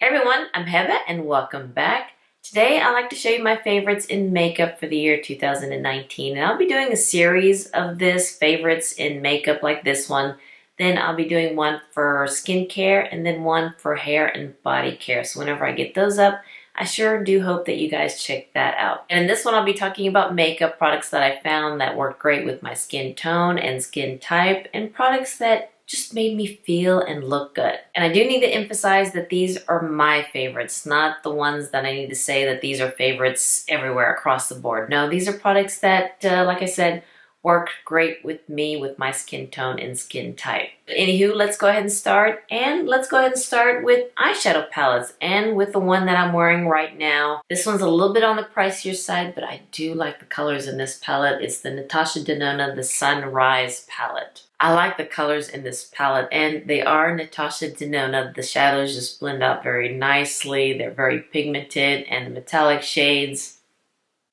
Hey everyone, I'm Heba and welcome back. Today I'd like to show you my favorites in makeup for the year 2019, and I'll be doing a series of this favorites in makeup like this one. Then I'll be doing one for skincare and then one for hair and body care. So whenever I get those up, I sure do hope that you guys check that out. And in this one I'll be talking about makeup products that I found that work great with my skin tone and skin type, and products that just made me feel and look good. And I do need to emphasize that these are my favorites, not the ones that I need to say that these are favorites everywhere across the board. No, these are products that, like I said, work great with me, with my skin tone and skin type. But anywho, let's go ahead and start. And let's go ahead and start with eyeshadow palettes, and with the one that I'm wearing right now. This one's a little bit on the pricier side, but I do like the colors in this palette. It's the Natasha Denona, the Sunrise palette. I like the colors in this palette, and they are Natasha Denona. The shadows just blend out very nicely. They're very pigmented and the metallic shades.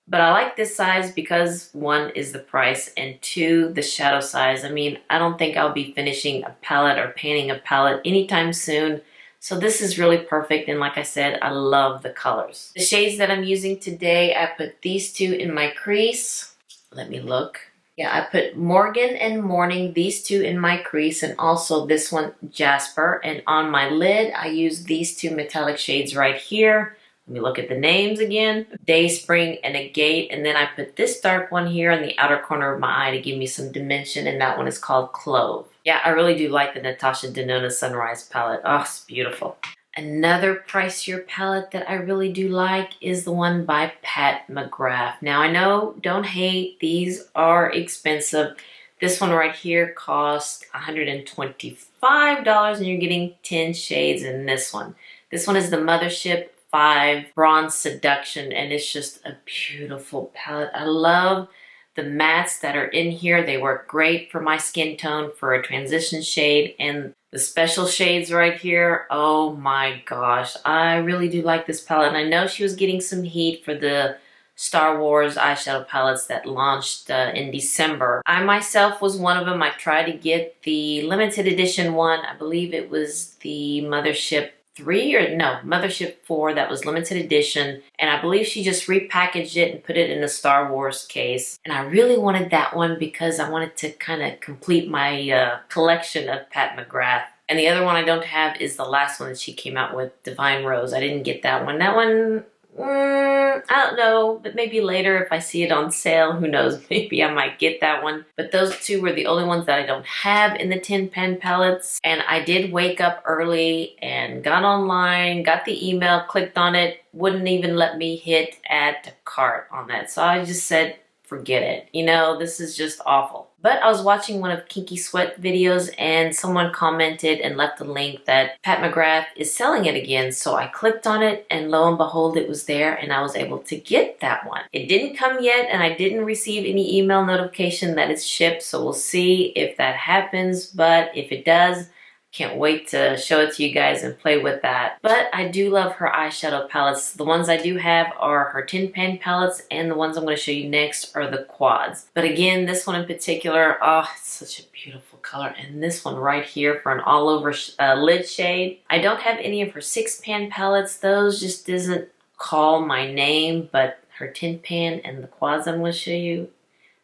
But I like this size because one is the price and two, the shadow size. I mean, I don't think I'll be finishing a palette or painting a palette anytime soon. So this is really perfect, and like I said, I love the colors. The shades that I'm using today, I put these two in my crease. Let me look. Yeah, I put Morgan and Morning, these two in my crease, and also this one, Jasper. And on my lid, I use these two metallic shades right here. Let me look at the names again. Day Spring and Agate. And then I put this dark one here on the outer corner of my eye to give me some dimension, and that one is called Clove. Yeah, I really do like the Natasha Denona Sunrise palette. Oh, it's beautiful. Another pricier palette that I really do like is the one by Pat McGrath. Now I know, don't hate, these are expensive. This one right here cost $125 and you're getting 10 shades in this one. This one is the Mothership 5 Bronze Seduction, and it's just a beautiful palette. I love the mattes that are in here. They work great for my skin tone for a transition shade, and the special shades right here, oh my gosh, I really do like this palette. And I know she was getting some heat for the Star Wars eyeshadow palettes that launched in December. I myself was one of them. I tried to get the limited edition one. I believe it was the Mothership 3 or no, Mothership 4 that was limited edition, and I believe she just repackaged it and put it in a Star Wars case. And I really wanted that one because I wanted to kind of complete my collection of Pat McGrath. And the other one I don't have is the last one that she came out with, Divine Rose. I didn't get that one. That one, I don't know, but maybe later if I see it on sale, who knows, maybe I might get that one. But those two were the only ones that I don't have in the tin pan palettes. And I did wake up early and got online, got the email, clicked on it, wouldn't even let me hit add to cart on that. So I just said, forget it. You know, this is just awful. But I was watching one of Kinky Sweat videos and someone commented and left a link that Pat McGrath is selling it again. So I clicked on it and lo and behold, it was there and I was able to get that one. It didn't come yet and I didn't receive any email notification that it's shipped. So we'll see if that happens. But if it does, can't wait to show it to you guys and play with that. But I do love her eyeshadow palettes. The ones I do have are her tin pan palettes, and the ones I'm going to show you next are the quads. But again, this one in particular, oh, it's such a beautiful color. And this one right here for an all over lid shade. I don't have any of her 6-pan palettes. Those just doesn't call my name, but her tin pan and the quads I'm going to show you,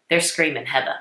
they're screaming Heba.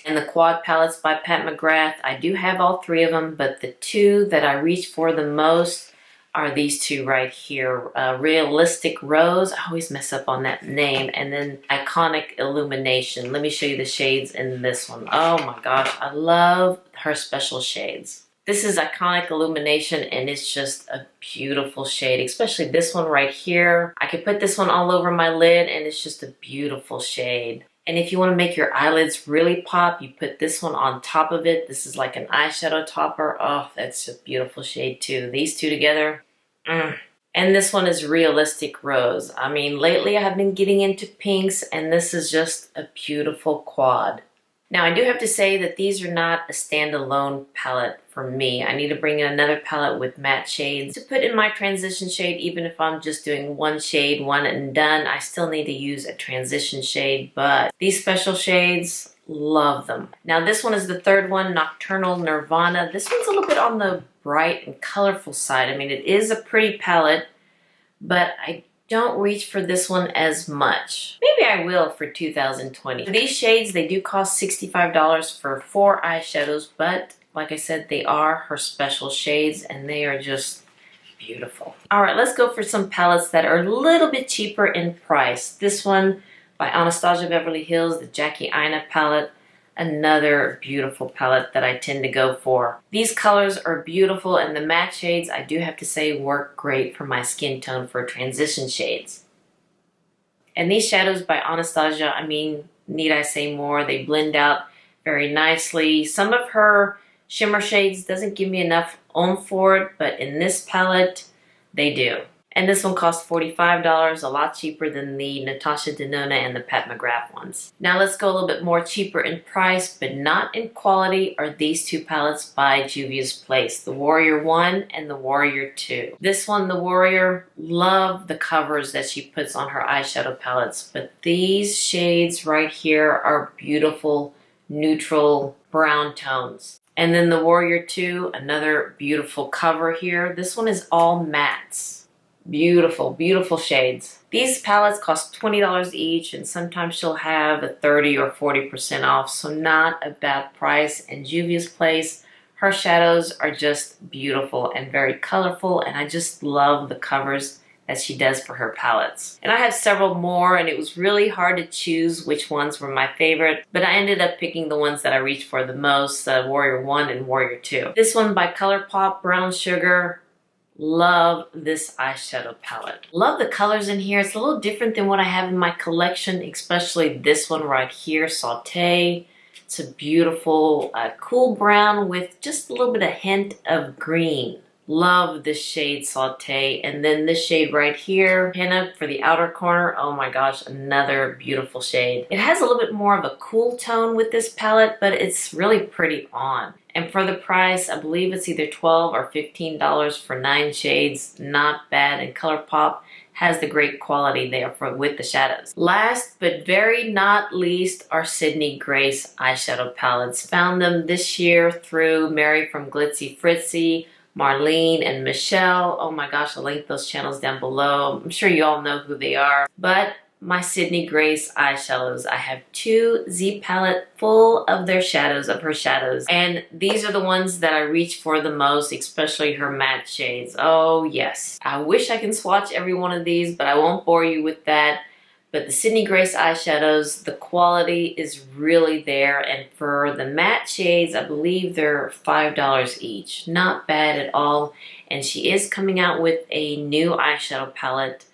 And the quad palettes by Pat McGrath, I do have all three of them, but the two that I reach for the most are these two right here. Realistic Rose, I always mess up on that name, and then Iconic Illumination. Let me show you the shades in this one. Oh my gosh, I love her special shades. This is Iconic Illumination, and it's just a beautiful shade, especially this one right here. I could put this one all over my lid, and it's just a beautiful shade. And if you want to make your eyelids really pop, you put this one on top of it. This is like an eyeshadow topper. Oh, that's a beautiful shade too. These two together. And this one is Realistic Rose. I mean, lately I have been getting into pinks, and this is just a beautiful quad. Now, I do have to say that these are not a standalone palette for me. I need to bring in another palette with matte shades to put in my transition shade. Even if I'm just doing one shade, one and done, I still need to use a transition shade. But these special shades, love them. Now this one is the third one, Nocturnal Nirvana. This one's a little bit on the bright and colorful side. I mean, it is a pretty palette, but I don't reach for this one as much. Maybe I will for 2020. For these shades, they do cost $65 for 4 eyeshadows, but like I said, they are her special shades and they are just beautiful. All right, let's go for some palettes that are a little bit cheaper in price. This one by Anastasia Beverly Hills, the Jackie Aina palette. Another beautiful palette that I tend to go for. These colors are beautiful, and the matte shades, I do have to say, work great for my skin tone for transition shades. And these shadows by Anastasia, I mean, need I say more? They blend out very nicely. Some of her shimmer shades doesn't give me enough oomph for it, but in this palette, they do. And this one costs $45, a lot cheaper than the Natasha Denona and the Pat McGrath ones. Now let's go a little bit more cheaper in price, but not in quality, are these two palettes by Juvia's Place, the Warrior 1 and the Warrior 2. This one, the Warrior, love the covers that she puts on her eyeshadow palettes, but these shades right here are beautiful, neutral brown tones. And then the Warrior 2, another beautiful cover here. This one is all mattes. Beautiful, beautiful shades. These palettes cost $20 each, and sometimes she'll have a 30 or 40% off, so not a bad price. And Juvia's Place, her shadows are just beautiful and very colorful, and I just love the covers that she does for her palettes. And I have several more, and it was really hard to choose which ones were my favorite, but I ended up picking the ones that I reached for the most, Warrior 1 and Warrior 2. This one by ColourPop, Brown Sugar. Love this eyeshadow palette. Love the colors in here. It's a little different than what I have in my collection, especially this one right here, Sauté. It's a beautiful, cool brown with just a little bit of hint of green. Love this shade Sauté. And then this shade right here, Henna for the outer corner. Oh my gosh, another beautiful shade. It has a little bit more of a cool tone with this palette, but it's really pretty on. And for the price, I believe it's either $12 or $15 for 9 shades. Not bad. And ColourPop has the great quality there with the shadows. Last but very not least are Sydney Grace eyeshadow palettes. Found them this year through Mary from Glitzy Fritzy, Marlene and Michelle. Oh my gosh, I'll link those channels down below. I'm sure you all know who they are. But my Sydney Grace eyeshadows, I have 2 Z palette full of their shadows, of her shadows. And these are the ones that I reach for the most, especially her matte shades. Oh yes. I wish I can swatch every one of these, but I won't bore you with that. But the Sydney Grace eyeshadows, the quality is really there. And for the matte shades, I believe they're $5 each. Not bad at all. And she is coming out with a new eyeshadow palette.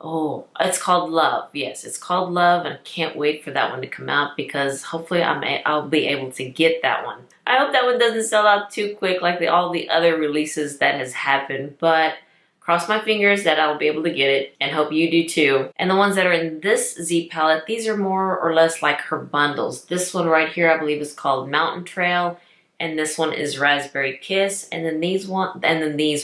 Oh, it's called Love. Yes, it's called Love, and I can't wait for that one to come out because hopefully I'll be able to get that one. I hope that one doesn't sell out too quick like all the other releases that has happened, but cross my fingers that I'll be able to get it, and hope you do too. And the ones that are in this Z palette, these are more or less like her bundles. This one right here I believe is called Mountain Trail, and this one is Raspberry Kiss, and then these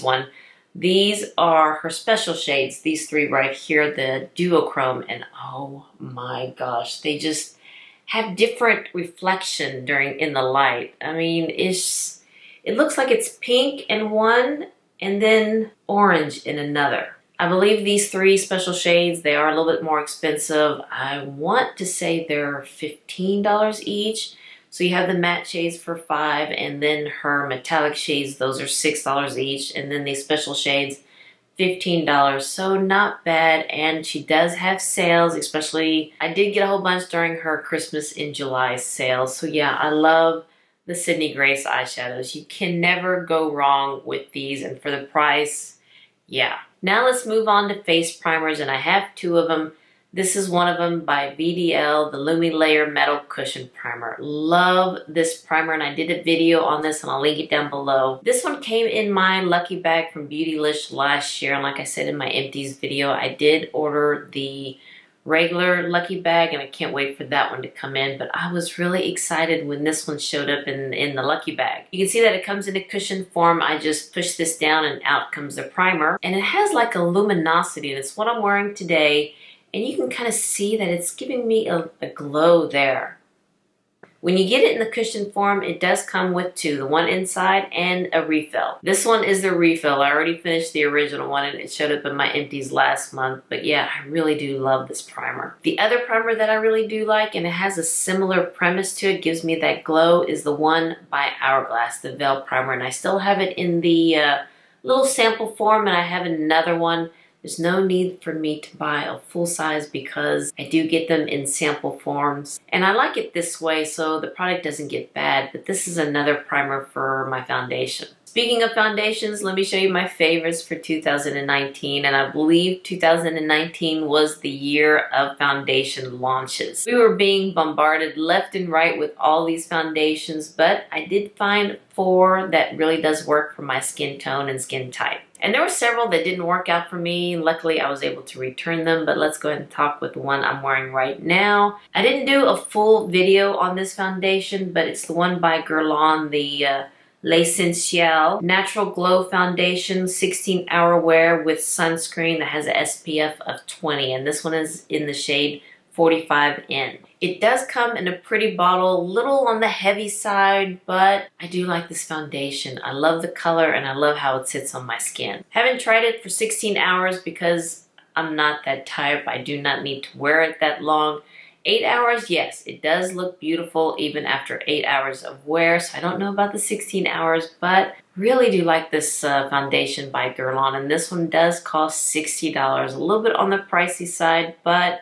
one. These are her special shades, these 3 right here, the duochrome, and oh my gosh, they just have different reflection in the light. I mean, it looks like it's pink in one and then orange in another. I believe these 3 special shades, they are a little bit more expensive. I want to say they're $15 each. So you have the matte shades for $5, and then her metallic shades, those are $6 each, and then these special shades, $15. So not bad, and she does have sales, especially, I did get a whole bunch during her Christmas in July sales. So yeah, I love the Sydney Grace eyeshadows. You can never go wrong with these, and for the price, yeah. Now let's move on to face primers, and I have 2 of them. This is one of them by VDL, the Lumi Layer Metal Cushion Primer. Love this primer, and I did a video on this, and I'll link it down below. This one came in my lucky bag from Beautylish last year, and like I said in my empties video, I did order the regular lucky bag, and I can't wait for that one to come in, but I was really excited when this one showed up in the lucky bag. You can see that it comes in a cushion form. I just push this down, and out comes the primer, and it has like a luminosity, and it's what I'm wearing today. And you can kind of see that it's giving me a glow there. When you get it in the cushion form, it does come with two, the one inside and a refill. This one is the refill. I already finished the original one and it showed up in my empties last month, but yeah, I really do love this primer. The other primer that I really do like, and it has a similar premise to it, gives me that glow, is the one by Hourglass, the Veil Primer, and I still have it in the little sample form, and I have another one. There's no need for me to buy a full size because I do get them in sample forms. And I like it this way so the product doesn't get bad, but this is another primer for my foundation. Speaking of foundations, let me show you my favorites for 2019, and I believe 2019 was the year of foundation launches. We were being bombarded left and right with all these foundations, but I did find 4 that really does work for my skin tone and skin type. And there were several that didn't work out for me. Luckily, I was able to return them, but let's go ahead and talk with the one I'm wearing right now. I didn't do a full video on this foundation, but it's the one by Guerlain, the L'Essentiel Natural Glow Foundation, 16-hour wear with sunscreen that has an SPF of 20, and this one is in the shade 45N. It does come in a pretty bottle, little on the heavy side, but I do like this foundation. I love the color and I love how it sits on my skin. Haven't tried it for 16 hours because I'm not that type. I do not need to wear it that long. 8 hours, yes, it does look beautiful even after 8 hours of wear. So I don't know about the 16 hours, but really do like this foundation by Guerlain. And this one does cost $60, a little bit on the pricey side, but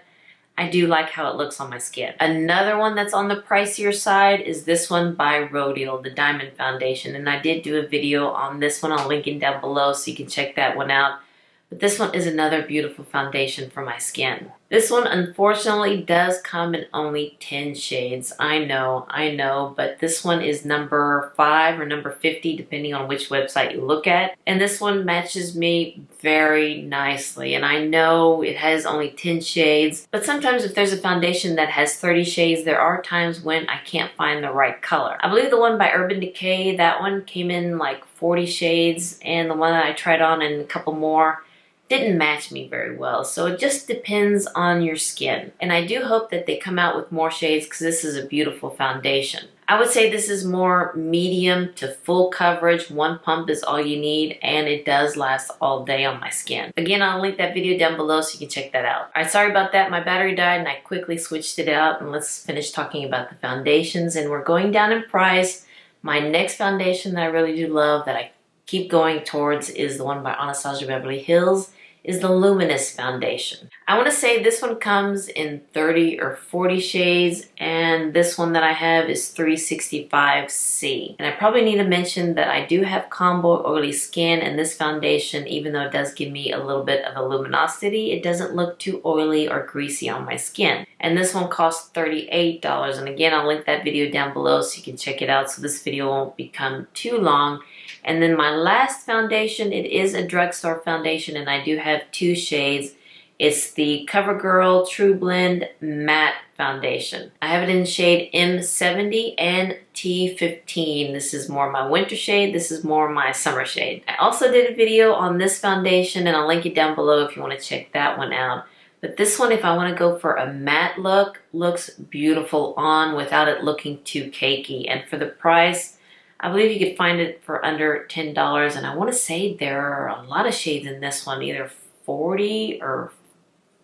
I do like how it looks on my skin. Another one that's on the pricier side is this one by Rodial, the Diamond Foundation. And I did do a video on this one. I'll link it down below so you can check that one out. But this one is another beautiful foundation for my skin. This one unfortunately does come in only 10 shades. I know, but this one is number 5 or number 50 depending on which website you look at. And this one matches me very nicely. And I know it has only 10 shades, but sometimes if there's a foundation that has 30 shades, there are times when I can't find the right color. I believe the one by Urban Decay, that one came in like 40 shades, and the one that I tried on and a couple more didn't match me very well. So it just depends on your skin. And I do hope that they come out with more shades because this is a beautiful foundation. I would say this is more medium to full coverage. One pump is all you need, and it does last all day on my skin. Again, I'll link that video down below so you can check that out. All right, sorry about that. My battery died and I quickly switched it out, and let's finish talking about the foundations. And we're going down in price. My next foundation that I really do love that I keep going towards is the one by Anastasia Beverly Hills, is the Luminous Foundation. I want to say this one comes in 30 or 40 shades, and this one that I have is 365C. And I probably need to mention that I do have combo oily skin, and this foundation, even though it does give me a little bit of a luminosity, it doesn't look too oily or greasy on my skin. And this one costs $38, and again, I'll link that video down below so you can check it out so this video won't become too long. And then my last foundation, it is a drugstore foundation, and I do have 2 shades. It's the CoverGirl True Blend Matte Foundation. I have it in shade M70 and T15. This is more my winter shade. This is more my summer shade. I also did a video on this foundation, and I'll link it down below if you want to check that one out. But this one, if I want to go for a matte look, looks beautiful on without it looking too cakey. And for the price, I believe you could find it for under $10, and I want to say there are a lot of shades in this one, either 40 or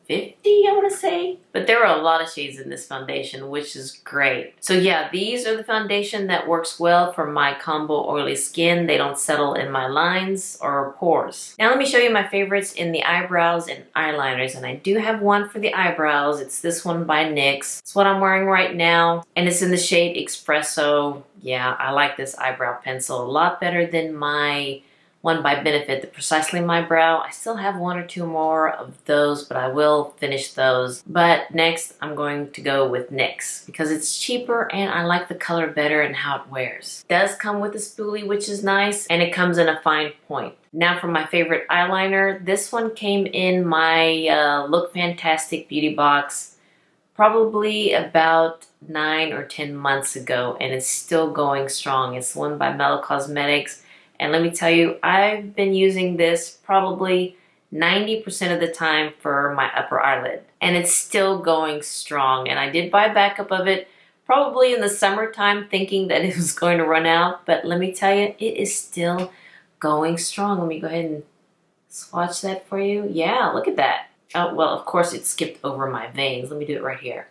50, I want to say. But there are a lot of shades in this foundation, which is great. So yeah, these are the foundation that works well for my combo oily skin. They don't settle in my lines or pores. Now let me show you my favorites in the eyebrows and eyeliners, and I do have one for the eyebrows. It's this one by NYX. It's what I'm wearing right now, and it's in the shade Espresso. Yeah, I like this eyebrow pencil a lot better than my one by Benefit, the Precisely My Brow. I still have 1 or 2 more of those, but I will finish those. But next, I'm going to go with NYX because it's cheaper and I like the color better and how it wears. It does come with a spoolie, which is nice, and it comes in a fine point. Now for my favorite eyeliner, this one came in my Look Fantastic beauty box probably about 9 or 10 months ago, and it's still going strong. It's one by Mellow Cosmetics. And let me tell you, I've been using this probably 90% of the time for my upper eyelid. And it's still going strong. And I did buy a backup of it probably in the summertime thinking that it was going to run out, but let me tell you, it is still going strong. Let me go ahead and swatch that for you. Yeah, look at that. Oh, well, of course it skipped over my veins. Let me do it right here.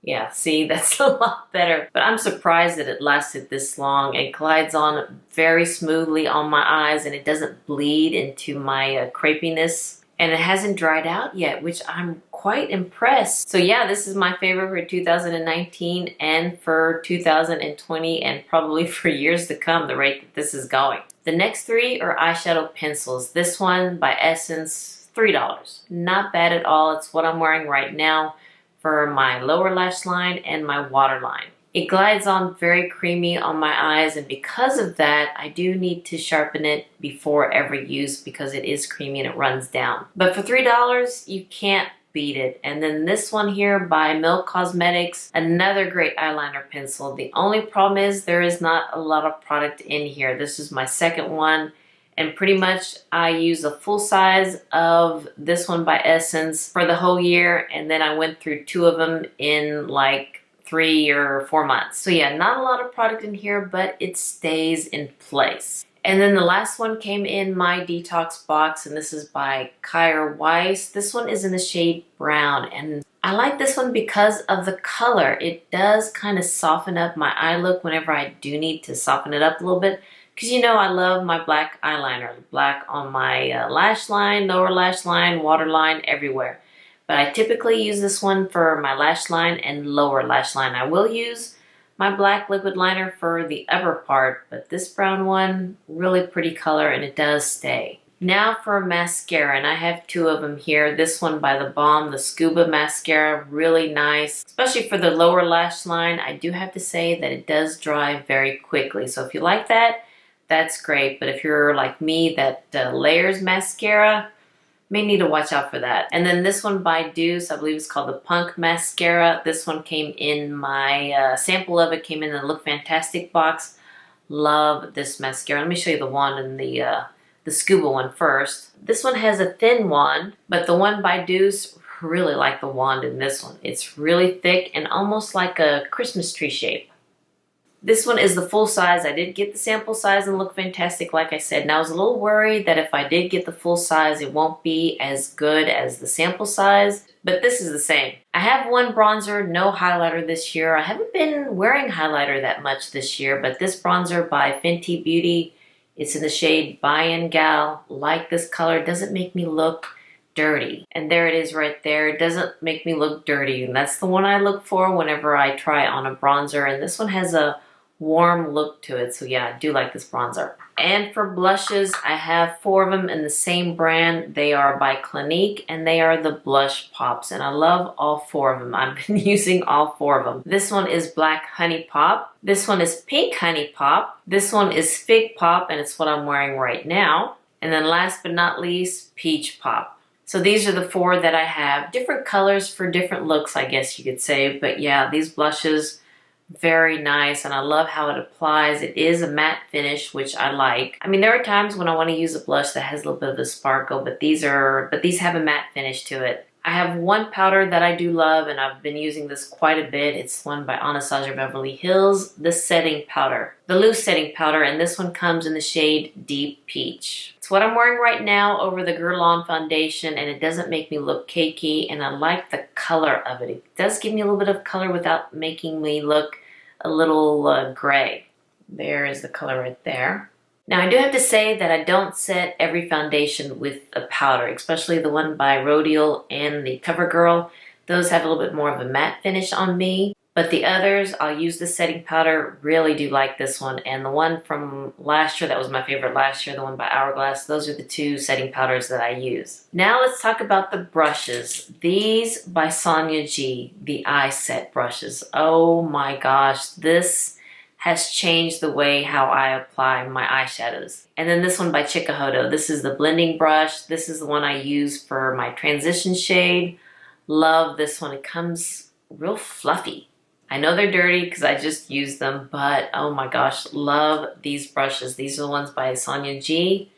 Yeah, see, that's a lot better. But I'm surprised that it lasted this long. It glides on very smoothly on my eyes and it doesn't bleed into my crepiness. And it hasn't dried out yet, which I'm quite impressed. So yeah, this is my favorite for 2019 and for 2020 and probably for years to come, the rate that this is going. The next three are eyeshadow pencils. This one by Essence, $3. Not bad at all. It's what I'm wearing right now for my lower lash line and my waterline. It glides on very creamy on my eyes, and because of that, I do need to sharpen it before every use because it is creamy and it runs down. But for $3, you can't beat it. And then this one here by Milk Cosmetics, another great eyeliner pencil. The only problem is there is not a lot of product in here. This is my second one. And pretty much I use a full size of this one by Essence for the whole year. And then I went through 2 of them in like 3 or 4 months. So yeah, not a lot of product in here, but it stays in place. And then the last one came in my detox box, and this is by Kyer Weiss. This one is in the shade brown, and I like this one because of the color. It does kind of soften up my eye look whenever I do need to soften it up a little bit. Because you know I love my black eyeliner, black on my lash line, lower lash line, waterline, everywhere. But I typically use this one for my lash line and lower lash line. I will use my black liquid liner for the upper part, but this brown one, really pretty color and it does stay. Now for mascara, and I have 2 of them here. This one by The Balm, the Scuba Mascara, really nice. Especially for the lower lash line, I do have to say that it does dry very quickly. So if you like that, that's great. But if you're like me that layers mascara, may need to watch out for that. And then this one by Deuce, I believe it's called the Punk Mascara. This one came in my sample of it, came in the Look Fantastic box. Love this mascara. Let me show you the wand and the Scuba one first. This one has a thin wand, but the one by Deuce, really like the wand in this one. It's really thick and almost like a Christmas tree shape. This one is the full size. I did get the sample size and Look Fantastic, like I said. And I was a little worried that if I did get the full size, it won't be as good as the sample size. But this is the same. I have one bronzer, no highlighter this year. I haven't been wearing highlighter that much this year, but this bronzer by Fenty Beauty, it's in the shade Bayan Gal. Like this color, doesn't make me look dirty. And there it is right there. It doesn't make me look dirty. And that's the one I look for whenever I try on a bronzer. And this one has a warm look to it. So yeah, I do like this bronzer. And for blushes, I have 4 of them in the same brand. They are by Clinique and they are the Blush Pops. And I love all 4 of them. I've been using all 4 of them. This one is Black Honey Pop. This one is Pink Honey Pop. This one is Fig Pop, and it's what I'm wearing right now. And then last but not least, Peach Pop. So these are the 4 that I have. Different colors for different looks, I guess you could say. But yeah, these blushes, very nice, and I love how it applies. It is a matte finish, which I like. I mean, there are times when I want to use a blush that has a little bit of a sparkle, but these have a matte finish to it. I have one powder that I do love, and I've been using this quite a bit. It's one by Anastasia Beverly Hills, the setting powder, the loose setting powder, and this one comes in the shade Deep Peach. It's what I'm wearing right now over the Guerlain foundation, and it doesn't make me look cakey, and I like the color of it. It does give me a little bit of color without making me look a little gray. There is the color right there. Now I do have to say that I don't set every foundation with a powder, especially the one by Rodial and the CoverGirl. Those have a little bit more of a matte finish on me. But the others, I'll use the setting powder. Really do like this one. And the one from last year, that was my favorite last year, the one by Hourglass. Those are the 2 setting powders that I use. Now let's talk about the brushes. These by Sonia G, the eye set brushes. Oh my gosh, this has changed the way how I apply my eyeshadows. And then this one by Chikuhodo. This is the blending brush. This is the one I use for my transition shade. Love this one. It comes real fluffy. I know they're dirty because I just used them, but oh my gosh, love these brushes. These are the ones by Sonia G.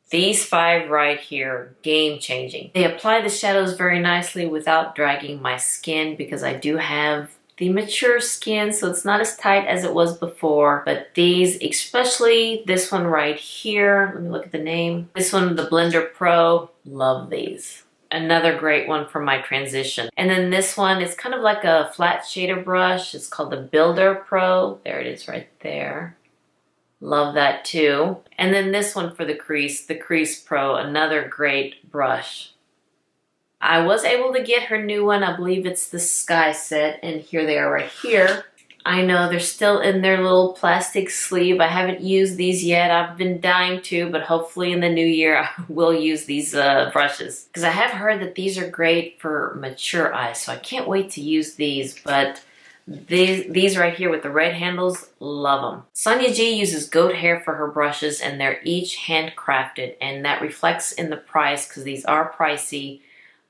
These 5 right here, game changing. They apply the shadows very nicely without dragging my skin because I do have the mature skin, so it's not as tight as it was before. But these, especially this one right here, let me look at the name. This one, the Blender Pro, love these. Another great one for my transition. And then this one is kind of like a flat shader brush. It's called the Builder Pro. There it is right there. Love that too. And then this one for the Crease Pro, another great brush. I was able to get her new one. I believe it's the Sky set, and here they are right here. I know they're still in their little plastic sleeve. I haven't used these yet. I've been dying to, but hopefully in the new year I will use these brushes. Because I have heard that these are great for mature eyes, so I can't wait to use these. But these right here with the red handles, love them. Sonia G uses goat hair for her brushes, and they're each handcrafted, and that reflects in the price because these are pricey.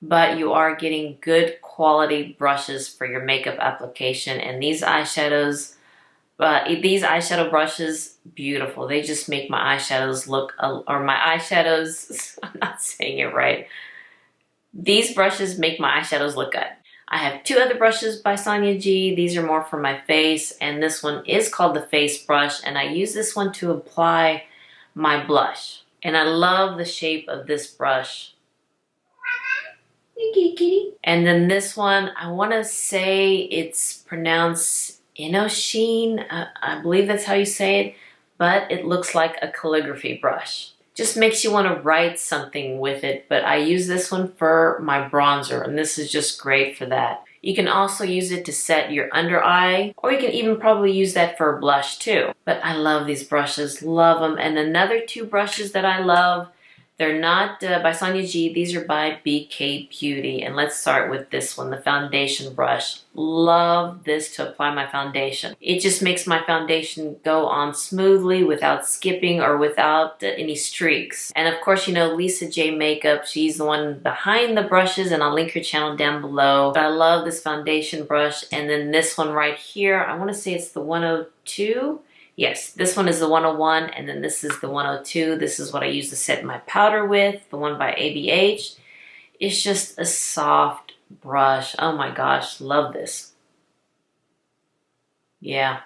But you are getting good quality brushes for your makeup application. And these eyeshadow brushes, beautiful. They just make my eyeshadows look, or my eyeshadows, I'm not saying it right. These brushes make my eyeshadows look good. I have two other brushes by Sonia G. These are more for my face, and this one is called the Face Brush, and I use this one to apply my blush. And I love the shape of this brush. And then this one, I want to say it's pronounced Inoshin. I believe that's how you say it, but it looks like a calligraphy brush. Just makes you want to write something with it, but I use this one for my bronzer, and this is just great for that. You can also use it to set your under eye, or you can even probably use that for a blush too. But I love these brushes, love them. And another two brushes that I love, they're not by Sonia G. These are by BK Beauty. And let's start with this one, the foundation brush. Love this to apply my foundation. It just makes my foundation go on smoothly without skipping or without any streaks. And of course, you know, Lisa J Makeup, she's the one behind the brushes, and I'll link her channel down below. But I love this foundation brush. And then this one right here, I want to say it's the 102. Yes, this one is the 101, and then this is the 102. This is what I use to set my powder with, the one by ABH. It's just a soft brush. Oh my gosh, love this. Yeah.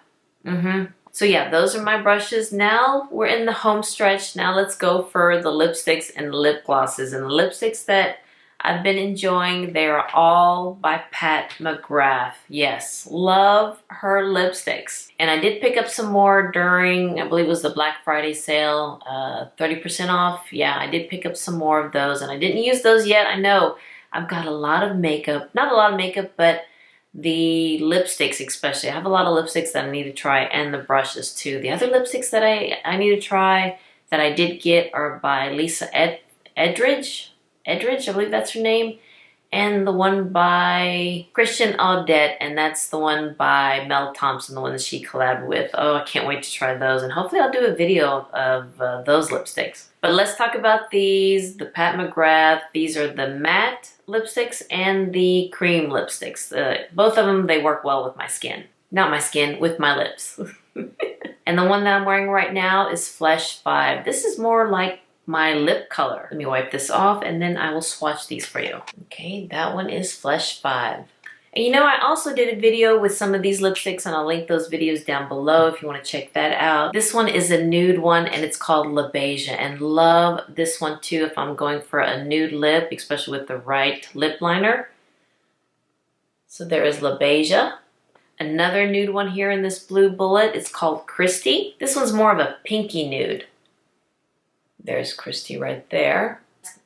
So yeah, those are my brushes. Now we're in the home stretch. Now let's go for the lipsticks and lip glosses. And the lipsticks that I've been enjoying, they are all by Pat McGrath. Yes, love her lipsticks. And I did pick up some more during, I believe it was the Black Friday sale, 30% off. Yeah, I did pick up some more of those, and I didn't use those yet. I know I've got a lot of makeup, not a lot of makeup, but the lipsticks especially. I have a lot of lipsticks that I need to try, and the brushes too. The other lipsticks that I need to try that I did get are by Lisa Edridge, I believe that's her name, and the one by Christian Audette, and that's the one by Mel Thompson, the one that she collabed with. Oh, I can't wait to try those, and hopefully I'll do a video of those lipsticks. But let's talk about these, the Pat McGrath. These are the matte lipsticks and the cream lipsticks. Both of them, they work well with my skin. Not my skin, with my lips. And the one that I'm wearing right now is Flesh 5. This is more like my lip color. Let me wipe this off, and then I will swatch these for you. Okay, that one is Flesh 5. And you know, I also did a video with some of these lipsticks, and I'll link those videos down below if you want to check that out. This one is a nude one, and it's called La Beija, and love this one too if I'm going for a nude lip, especially with the right lip liner. So there is La Beija. Another nude one here in this blue bullet. It's called Christy. This one's more of a pinky nude. There's Christy right there.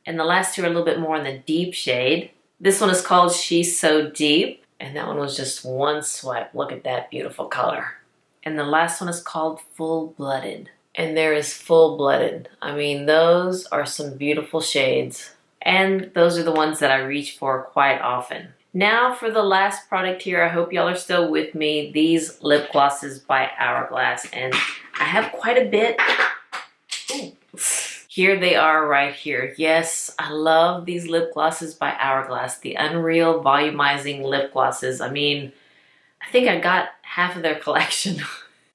And the last two are a little bit more in the deep shade. This one is called She's So Deep. And that one was just one swipe. Look at that beautiful color. And the last one is called Full Blooded. And there is Full Blooded. I mean, those are some beautiful shades. And those are the ones that I reach for quite often. Now for the last product here, I hope y'all are still with me. These lip glosses by Hourglass. And I have quite a bit. Ooh. Here they are right here. Yes, I love these lip glosses by Hourglass. The Unreal Volumizing Lip Glosses. I mean, I think I got half of their collection.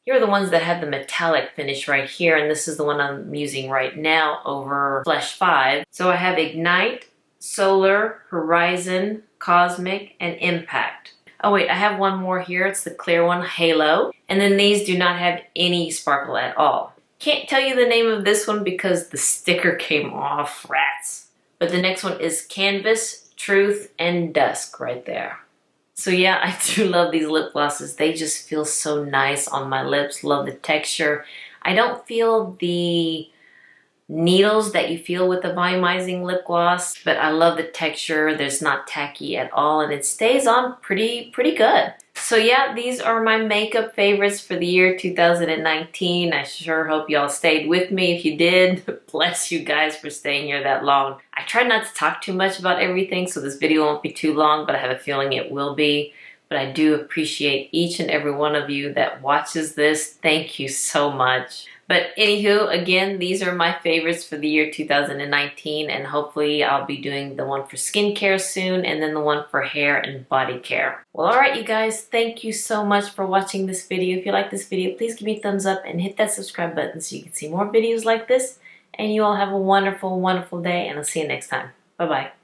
Here are the ones that have the metallic finish right here. And this is the one I'm using right now over Flesh 5. So I have Ignite, Solar, Horizon, Cosmic, and Impact. Oh wait, I have one more here. It's the clear one, Halo. And then these do not have any sparkle at all. Can't tell you the name of this one because the sticker came off, rats. But the next one is Canvas, Truth, and Dusk right there. So yeah, I do love these lip glosses. They just feel so nice on my lips. Love the texture. I don't feel the needles that you feel with the volumizing lip gloss, but I love the texture. There's not tacky at all, and it stays on pretty good. So yeah, these are my makeup favorites for the year 2019. I sure hope y'all stayed with me. If you did, bless you guys for staying here that long. I try not to talk too much about everything, so this video won't be too long, but I have a feeling it will be. But I do appreciate each and every one of you that watches this. Thank you so much. But anywho, again, these are my favorites for the year 2019, and hopefully I'll be doing the one for skincare soon and then the one for hair and body care. Well, alright you guys, thank you so much for watching this video. If you like this video, please give me a thumbs up and hit that subscribe button so you can see more videos like this. And you all have a wonderful, wonderful day, and I'll see you next time. Bye-bye.